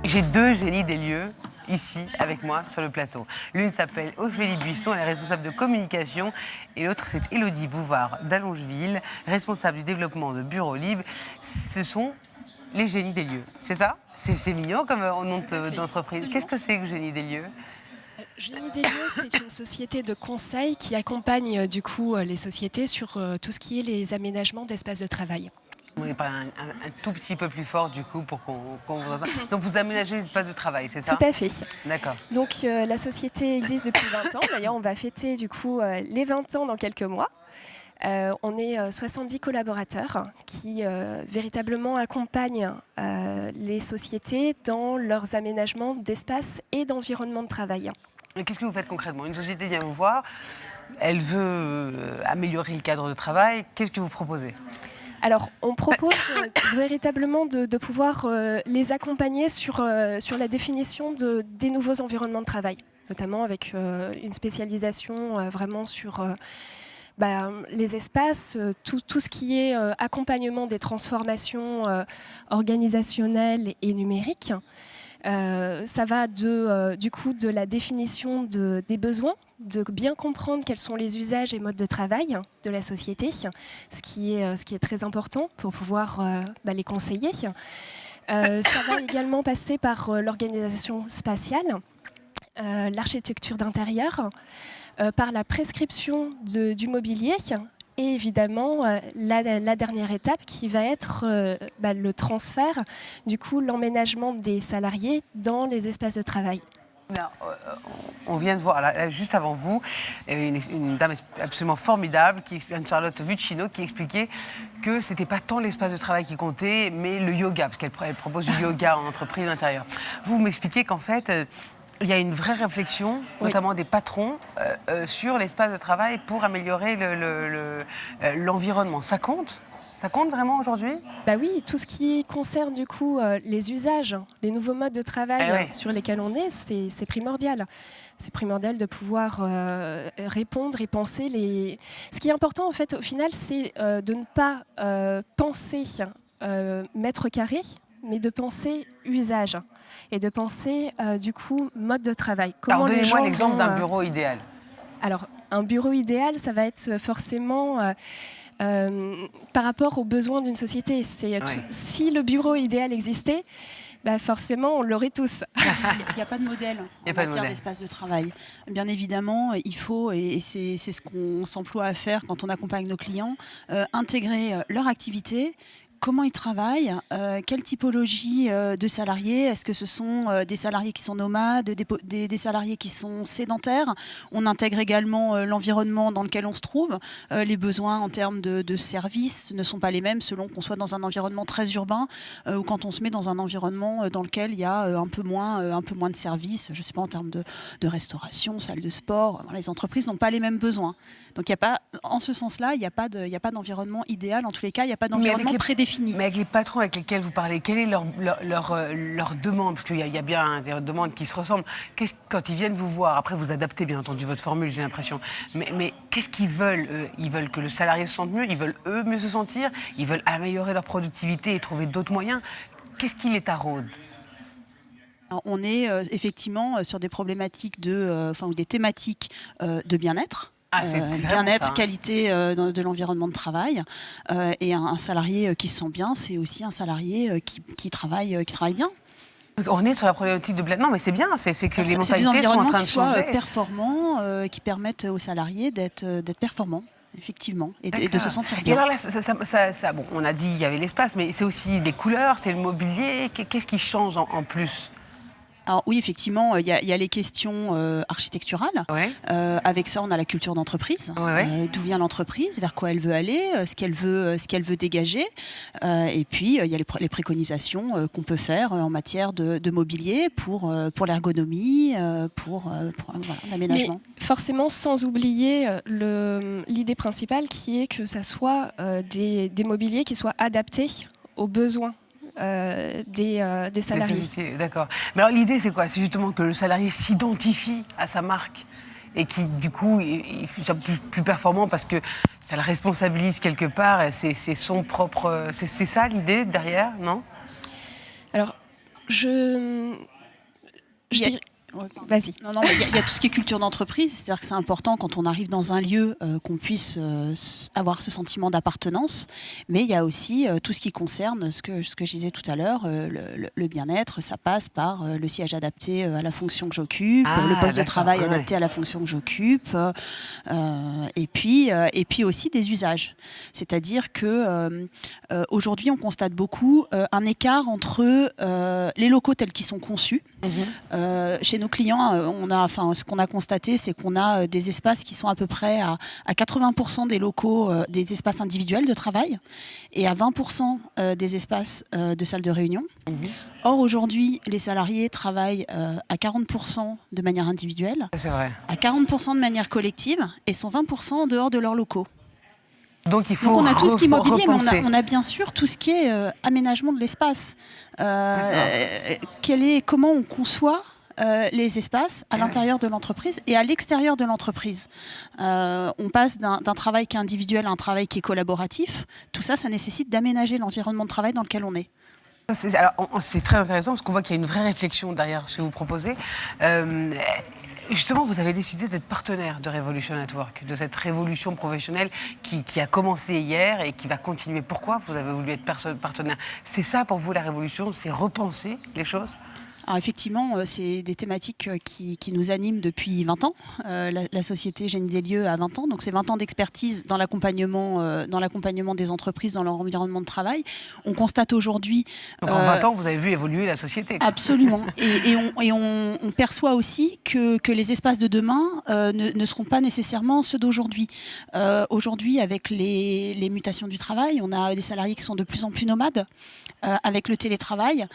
J'ai deux génies des lieux ici avec moi sur le plateau. L'une s'appelle Ophélie Buisson, elle est responsable de communication, et l'autre c'est Élodie Bouvard d'Allongeville, responsable du développement de Bureau Libre. Ce sont les génies des lieux, c'est ça? C'est mignon comme nom d'entreprise. Qu'est-ce que c'est que Génie des lieux? Génie des lieux, c'est une société de conseil qui accompagne du coup les sociétés sur tout ce qui est les aménagements d'espaces de travail. On n'est pas un tout petit peu plus fort du coup pour qu'on vous entende. Donc vous aménagez l'espace de travail, c'est ça? Tout à fait. D'accord. Donc la société existe depuis 20 ans. D'ailleurs, on va fêter du coup les 20 ans dans quelques mois. On est 70 collaborateurs qui véritablement accompagnent les sociétés dans leurs aménagements d'espace et d'environnement de travail. Et qu'est-ce que vous faites concrètement? Une société vient vous voir, elle veut améliorer le cadre de travail. Qu'est-ce que vous proposez? Alors, on propose véritablement de pouvoir les accompagner sur la définition des nouveaux environnements de travail, notamment avec une spécialisation vraiment sur les espaces, tout ce qui est accompagnement des transformations organisationnelles et numériques. Ça va du coup de la définition des besoins, de bien comprendre quels sont les usages et modes de travail de la société, ce qui est très important pour pouvoir les conseiller. Ça va également passer par l'organisation spatiale, l'architecture d'intérieur, par la prescription du mobilier et évidemment la dernière étape qui va être le transfert, du coup l'emménagement des salariés dans les espaces de travail. Non, on vient de voir, là, juste avant vous, une dame absolument formidable, Charlotte Vuccino, qui expliquait que ce n'était pas tant l'espace de travail qui comptait, mais le yoga, parce qu'elle propose du yoga en entreprise d'intérieur. Vous m'expliquez qu'en fait, il y a une vraie réflexion, notamment des patrons, sur l'espace de travail pour améliorer l'environnement. Ça compte? Ça compte vraiment aujourd'hui? Oui, tout ce qui concerne du coup les usages, les nouveaux modes de travail sur lesquels on est, c'est primordial. C'est primordial de pouvoir répondre et penser Ce qui est important en fait au final, c'est de ne pas penser mètre carré, mais de penser usage et de penser du coup mode de travail. Alors donnez-moi l'exemple d'un bureau idéal. Alors un bureau idéal, ça va être forcément par rapport aux besoins d'une société. Si le bureau idéal existait, forcément, on l'aurait tous. Il n'y a pas de modèle en matière d'espace de travail. Bien évidemment, il faut, et c'est ce qu'on s'emploie à faire quand on accompagne nos clients, intégrer leur activité. Comment ils travaillent, quelle typologie de salariés, est-ce que ce sont des salariés qui sont nomades, des salariés qui sont sédentaires? On intègre également l'environnement dans lequel on se trouve. Les besoins en termes de services ne sont pas les mêmes selon qu'on soit dans un environnement très urbain ou quand on se met dans un environnement dans lequel il y a un peu moins de services, je ne sais pas, en termes de restauration, salle de sport. Les entreprises n'ont pas les mêmes besoins. Donc il y a pas, en ce sens-là, il n'y a pas d'environnement idéal. En tous les cas, il n'y a pas d'environnement prédéfini. Mais avec les patrons avec lesquels vous parlez, quelle est leur demande? Parce qu'il y a bien des demandes qui se ressemblent. Quand ils viennent vous voir, après vous adaptez bien entendu votre formule, j'ai l'impression. Mais qu'est-ce qu'ils veulent? Ils veulent que le salarié se sente mieux, ils veulent eux mieux se sentir, ils veulent améliorer leur productivité et trouver d'autres moyens. Qu'est-ce qui les taraude? Alors, on est effectivement sur des problématiques ou des thématiques de bien-être. Bien-être, qualité de l'environnement de travail. Et un salarié qui se sent bien, c'est aussi un salarié qui travaille bien. On est sur la problématique de bien. Non, mais c'est bien, c'est que les mentalités sont en train de changer. C'est des environnements qui soient performants, qui permettent aux salariés d'être performants. Effectivement, et de se sentir bien. Et alors là, bon, on a dit qu'il y avait l'espace, mais c'est aussi les couleurs, c'est le mobilier. Qu'est-ce qui change en plus? Alors oui, effectivement, il y a les questions architecturales. Avec ça, on a la culture d'entreprise. D'où vient l'entreprise, vers quoi elle veut aller, ce qu'elle veut dégager. Et puis, il y a les préconisations qu'on peut faire en matière de mobilier pour l'ergonomie, pour l'aménagement. Mais forcément, sans oublier l'idée principale qui est que ça soit des mobiliers qui soient adaptés aux besoins des salariés. D'accord. Mais alors l'idée c'est quoi? C'est justement que le salarié s'identifie à sa marque et qui du coup il soit plus performant parce que ça le responsabilise quelque part. C'est son propre. C'est ça l'idée derrière, non? Alors Vas-y. Non, il y a tout ce qui est culture d'entreprise, c'est-à-dire que c'est important quand on arrive dans un lieu qu'on puisse avoir ce sentiment d'appartenance, mais il y a aussi tout ce qui concerne ce que je disais tout à l'heure, le bien-être, ça passe par le siège adapté à la fonction que j'occupe, le poste de travail adapté à la fonction que j'occupe, et puis aussi des usages. C'est-à-dire que aujourd'hui on constate beaucoup un écart entre les locaux tels qu'ils sont conçus. Chez nos clients, ce qu'on a constaté, c'est qu'on a des espaces qui sont à peu près à 80% des locaux, des espaces individuels de travail, et à 20% des espaces de salles de réunion. Or, aujourd'hui, les salariés travaillent à 40% de manière individuelle, c'est vrai. à 40% de manière collective, et sont 20% en dehors de leurs locaux. Donc on a tout ce qui est mobilier, mais on a bien sûr tout ce qui est aménagement de l'espace. Comment on conçoit les espaces à l'intérieur de l'entreprise et à l'extérieur de l'entreprise. On passe d'un travail qui est individuel à un travail qui est collaboratif. Tout ça, ça nécessite d'aménager l'environnement de travail dans lequel on est. C'est très intéressant parce qu'on voit qu'il y a une vraie réflexion derrière ce que vous proposez. Justement, vous avez décidé d'être partenaire de Revolution at Work, de cette révolution professionnelle qui a commencé hier et qui va continuer. Pourquoi vous avez voulu être partenaire? C'est ça pour vous la révolution, c'est repenser les choses? Alors effectivement, c'est des thématiques qui nous animent depuis 20 ans. La société Génie des lieux a 20 ans, donc c'est 20 ans d'expertise dans l'accompagnement des entreprises dans leur environnement de travail. On constate aujourd'hui... Donc en 20 ans, vous avez vu évoluer la société. Absolument. Et on perçoit aussi que les espaces de demain ne seront pas nécessairement ceux d'aujourd'hui. Aujourd'hui, avec les mutations du travail, on a des salariés qui sont de plus en plus nomades, avec le télétravail.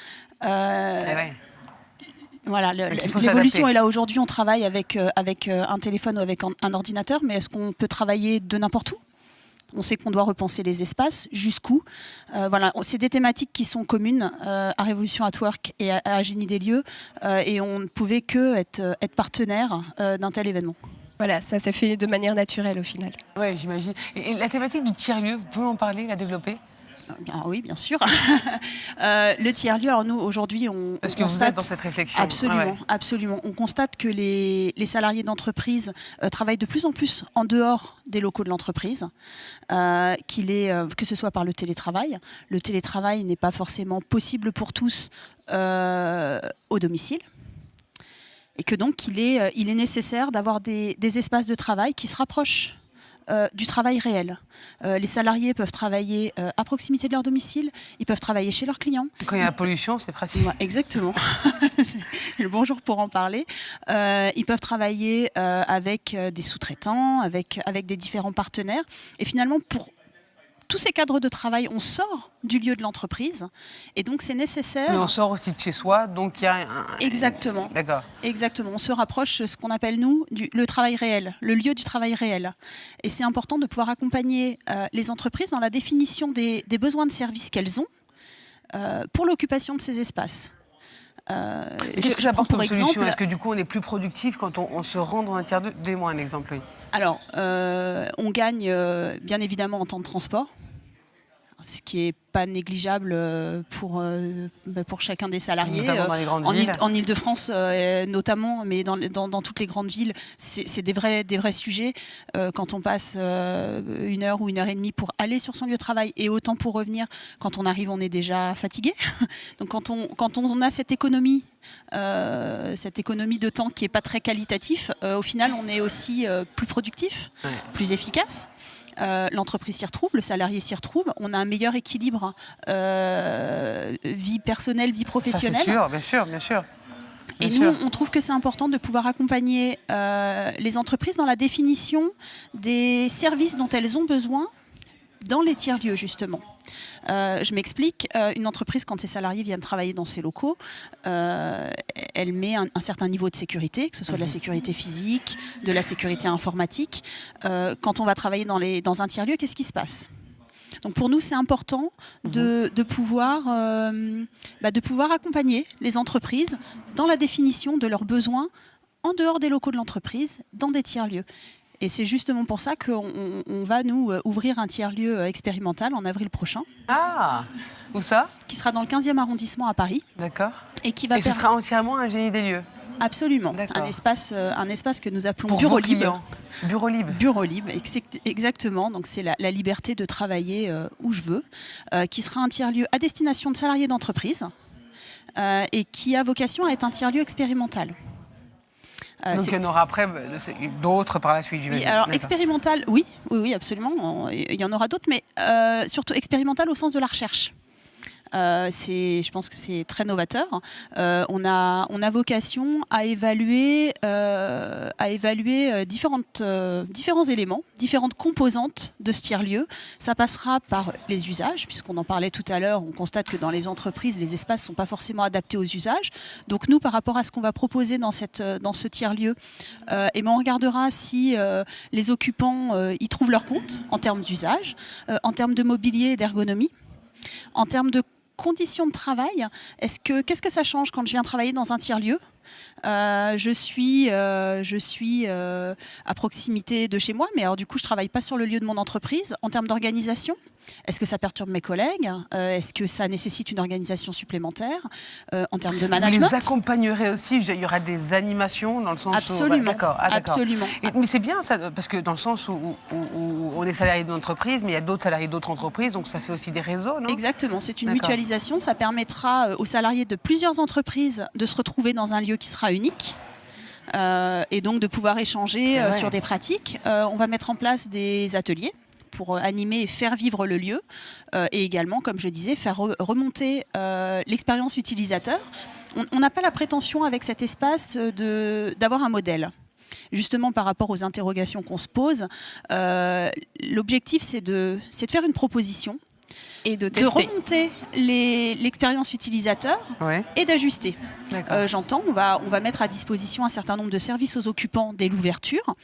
Voilà, l'évolution est là aujourd'hui. On travaille avec un téléphone ou avec un ordinateur, mais est-ce qu'on peut travailler de n'importe où? On sait qu'on doit repenser les espaces, jusqu'où. Voilà, c'est des thématiques qui sont communes à Revolution at Work et à Génie des lieux, et on ne pouvait que être partenaire d'un tel événement. Voilà, ça s'est fait de manière naturelle au final. Oui, j'imagine. Et la thématique du tiers-lieu, vous pouvez en parler, la développer? Oui, bien sûr. Le tiers-lieu, alors nous, aujourd'hui, on Parce que constate... vous êtes dans cette réflexion. Absolument, absolument. On constate que les salariés d'entreprise travaillent de plus en plus en dehors des locaux de l'entreprise, que ce soit par le télétravail. Le télétravail n'est pas forcément possible pour tous au domicile. Et que donc, il est nécessaire d'avoir des espaces de travail qui se rapprochent du travail réel. Les salariés peuvent travailler à proximité de leur domicile, ils peuvent travailler chez leurs clients. Quand il y a la pollution, c'est pratique. Ouais, exactement. C'est le bonjour pour en parler. Ils peuvent travailler avec des sous-traitants, avec des différents partenaires. Et finalement, pour tous ces cadres de travail, on sort du lieu de l'entreprise, et donc c'est nécessaire... Mais on sort aussi de chez soi, donc il y a Exactement. D'accord. Exactement. On se rapproche de ce qu'on appelle, nous, le travail réel, le lieu du travail réel. Et c'est important de pouvoir accompagner les entreprises dans la définition des besoins de services qu'elles ont pour l'occupation de ces espaces. Qu'est-ce que ça apporte comme solution? Est-ce que du coup on est plus productif quand on se rend dans un tiers-lieu? Donnez-moi un exemple. Oui. Alors, on gagne bien évidemment en temps de transport, ce qui n'est pas négligeable pour chacun des salariés. Notamment dans les grandes villes. En Ile-de-France notamment, mais dans toutes les grandes villes, c'est des vrais sujets. Quand on passe 1 heure ou 1 heure et demie pour aller sur son lieu de travail, et autant pour revenir, quand on arrive, on est déjà fatigué. Donc quand on a cette économie de temps qui n'est pas très qualitatif, au final, on est aussi plus productif, plus efficace. L'entreprise s'y retrouve, le salarié s'y retrouve, on a un meilleur équilibre vie personnelle, vie professionnelle. Ça, c'est sûr, bien sûr, bien sûr. Et nous, on trouve que c'est important de pouvoir accompagner les entreprises dans la définition des services dont elles ont besoin dans les tiers-lieux, justement. Je m'explique, une entreprise, quand ses salariés viennent travailler dans ses locaux, elle met un certain niveau de sécurité, que ce soit de la sécurité physique, de la sécurité informatique. Quand on va travailler dans un tiers-lieu, qu'est-ce qui se passe ? Donc pour nous, c'est important de pouvoir accompagner les entreprises dans la définition de leurs besoins en dehors des locaux de l'entreprise, dans des tiers-lieux. Et c'est justement pour ça qu'on va nous ouvrir un tiers-lieu expérimental en avril prochain. Ah, où ça? Qui sera dans le 15e arrondissement à Paris. D'accord. Et qui va ce sera entièrement un génie des lieux? Absolument. Un espace que nous appelons pour bureau libre. Bureau libre. Bureau libre, exactement. Donc c'est la liberté de travailler où je veux, qui sera un tiers-lieu à destination de salariés d'entreprise et qui a vocation à être un tiers-lieu expérimental. Donc il y en aura après d'autres par la suite, j'imagine. Oui, alors expérimental, oui, absolument. Il y en aura d'autres, mais surtout expérimental au sens de la recherche. Je pense que c'est très novateur. On a vocation à évaluer différents éléments, différentes composantes de ce tiers-lieu. Ça passera par les usages, puisqu'on en parlait tout à l'heure. On constate que dans les entreprises, les espaces ne sont pas forcément adaptés aux usages. Donc nous, par rapport à ce qu'on va proposer dans ce tiers-lieu, on regardera si les occupants y trouvent leur compte en termes d'usage, en termes de mobilier et d'ergonomie, en termes de conditions de travail. Qu'est-ce que ça change quand je viens travailler dans un tiers-lieu ? Je suis à proximité de chez moi, mais alors du coup je travaille pas sur le lieu de mon entreprise. En termes d'organisation, est-ce que ça perturbe mes collègues ? Est-ce que ça nécessite une organisation supplémentaire ? En termes de management, vous les accompagnerez aussi. Il y aura des animations dans le sens absolument, où... D'accord. Absolument. Mais c'est bien ça, parce que dans le sens où on est salarié d'une entreprise, mais il y a d'autres salariés d'autres entreprises, donc ça fait aussi des réseaux, non ? Exactement, c'est une mutualisation. Ça permettra aux salariés de plusieurs entreprises de se retrouver dans un lieu qui sera unique. Et donc de pouvoir échanger sur des pratiques. On va mettre en place des ateliers pour animer et faire vivre le lieu et également, comme je disais, faire remonter l'expérience utilisateur. On n'a pas la prétention avec cet espace d'avoir un modèle. Justement, par rapport aux interrogations qu'on se pose, l'objectif, c'est de faire une proposition et de remonter l'expérience utilisateur et d'ajuster. J'entends, on va mettre à disposition un certain nombre de services aux occupants dès l'ouverture.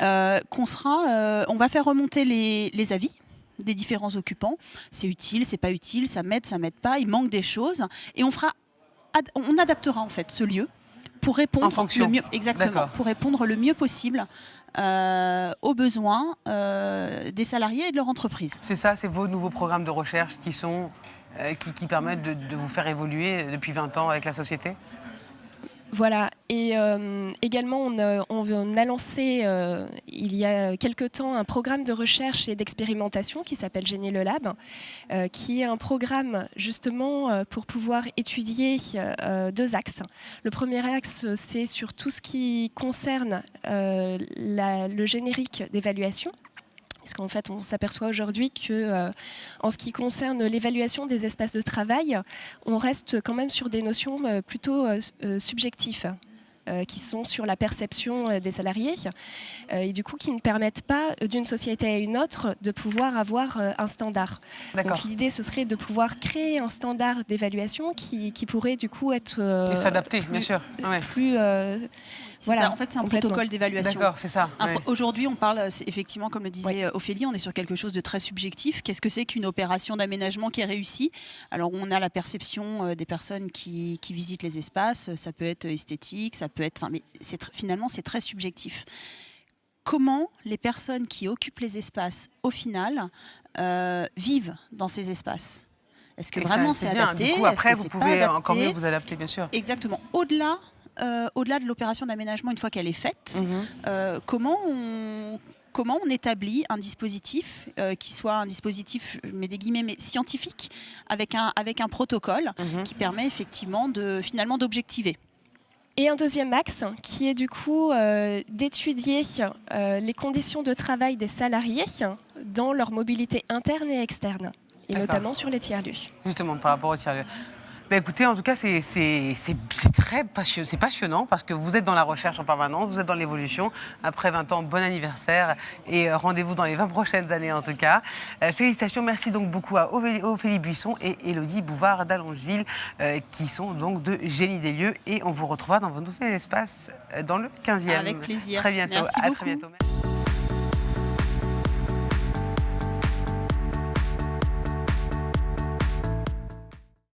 On va faire remonter les avis des différents occupants. C'est utile, c'est pas utile, ça m'aide pas, il manque des choses. Et on adaptera en fait ce lieu pour répondre pour répondre le mieux possible aux besoins des salariés et de leur entreprise. C'est ça, c'est vos nouveaux programmes de recherche qui permettent de vous faire évoluer depuis 20 ans avec la société ? Voilà, et également on a lancé il y a quelque temps un programme de recherche et d'expérimentation qui s'appelle Génie le Lab, qui est un programme justement pour pouvoir étudier 2 axes. Le premier axe, c'est sur tout ce qui concerne le générique d'évaluation. Puisqu'en fait, on s'aperçoit aujourd'hui que, en ce qui concerne l'évaluation des espaces de travail, on reste quand même sur des notions plutôt subjectives, qui sont sur la perception des salariés, et du coup qui ne permettent pas, d'une société à une autre, de pouvoir avoir un standard. Donc l'idée, ce serait de pouvoir créer un standard d'évaluation qui pourrait du coup être... et s'adapter, bien sûr. Plus... Ça, en fait, c'est un protocole d'évaluation. D'accord, c'est ça. Aujourd'hui, on parle, effectivement, comme le disait Ophélie, on est sur quelque chose de très subjectif. Qu'est-ce que c'est qu'une opération d'aménagement qui est réussie ? Alors, on a la perception des personnes qui visitent les espaces. Ça peut être esthétique, ça peut être... mais finalement, c'est très subjectif. Comment les personnes qui occupent les espaces, au final, vivent dans ces espaces ? Est-ce que vraiment c'est adapté ? Du coup, après, vous pouvez encore mieux vous adapter, bien sûr. Exactement. Au-delà de l'opération d'aménagement, une fois qu'elle est faite, comment on établit un dispositif qui soit un dispositif, je mets des guillemets, mais scientifique, avec un protocole qui permet effectivement finalement d'objectiver. Et un deuxième axe qui est du coup d'étudier les conditions de travail des salariés dans leur mobilité interne et externe, et notamment sur les tiers-lieux. Justement, par rapport aux tiers-lieux. Écoutez, en tout cas, c'est très passionnant, c'est passionnant parce que vous êtes dans la recherche en permanence, vous êtes dans l'évolution. Après 20 ans, bon anniversaire et rendez-vous dans les 20 prochaines années en tout cas. Félicitations, merci donc beaucoup à Ophélie Buisson et Élodie Bouvard d'Allongeville qui sont donc de Génie des lieux et on vous retrouvera dans vos nouveaux espaces dans le 15e. Avec plaisir. Très bientôt. Merci beaucoup. Très bientôt.